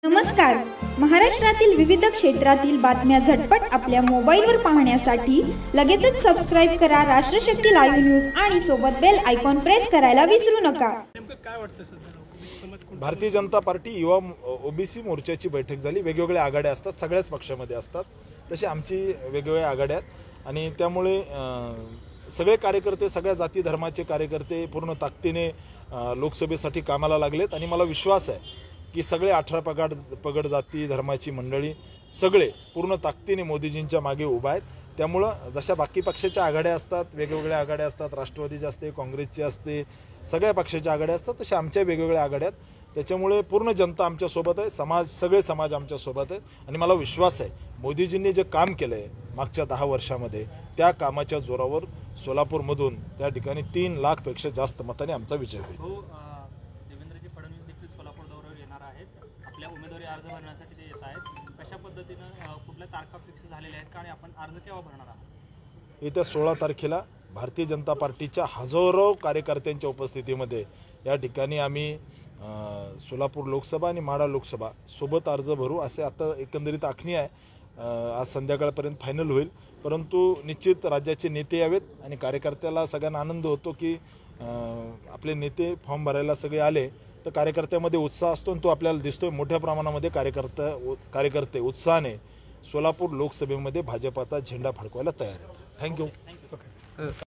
नमस्कार. महाराष्ट्रातील विविध क्षेत्रातील बातम्या झटपट आपल्या मोबाईलवर पाहण्यासाठी लगेचच सबस्क्राइब करा राष्ट्रशक्ती लाईव्ह न्यूज आणि सोबत बेल आयकॉन प्रेस करायला विसरू नका. भारतीय जनता पार्टी युवा ओबीसी मोर्चाची बैठक झाली. वेगवेगळ्या आघाड्या असतात, सगळ्याच पक्षामध्ये असतात. तसे आमची वेगवेगळ्या आघाड्या आहेत आणि त्यामुळे सगळे कार्यकर्ते, सगळ्या जाती धर्माचे कार्यकर्ते पूर्ण ताकदीने लोकसभेसाठी कामाला लागलेत आणि मला विश्वास आहे की सगळे 18 पगड जाती धर्माची मंडळी सगळे पूर्ण ताकदीने मोदीजींच्या मागे उभा आहेत. त्यामुळं जशा बाकी पक्षाच्या आघाड्या असतात, वेगवेगळ्या आघाड्या असतात, राष्ट्रवादीची असते, काँग्रेसची असते, सगळ्या पक्षाच्या आघाड्या असतात, तशा आमच्या वेगवेगळ्या आघाड्या आहेत. त्याच्यामुळे पूर्ण जनता आमच्यासोबत आहे, सगळे समाज आमच्यासोबत आहेत आणि मला विश्वास आहे मोदीजींनी जे काम केलं आहे मागच्या 10 वर्षामध्ये त्या कामाच्या जोरावर सोलापूरमधून त्या ठिकाणी 3 लाखपेक्षा जास्त मताने आमचा विजय होईल. आपल्या उमेदवारी अर्ज भरण्यासाठी ते येत आहेत. कशा पद्धतीने कुठल्या तारखा फिक्स झालेल्या आहेत आणि आपण अर्ज केव्हा भरणार आहात? येत्या 16 तारखेला भारतीय जनता पार्टीच्या हजारो कार्यकर्त्यांच्या उपस्थितीमध्ये या ठिकाणी आम्ही सोलापूर लोकसभा आणि माढा लोकसभा सोबत अर्ज भरू असे आता एकंदरीत आखणी आहे. आज संध्याकाळपर्यंत फायनल होईल, परंतु निश्चित राज्याचे नेते यावेत आणि कार्यकर्त्याला सगळ्यांना आनंद होतो की आपले नेते फॉर्म भरायला सगळे आले तर कार्यकर्त्यामध्ये उत्साह असतो आणि तो आपल्याला दिसतोय. मोठ्या प्रमाणामध्ये कार्यकर्ते उत्साहाने सोलापूर लोकसभेमध्ये भाजपाचा झेंडा फडकवायला तयार आहेत. थँक्यू.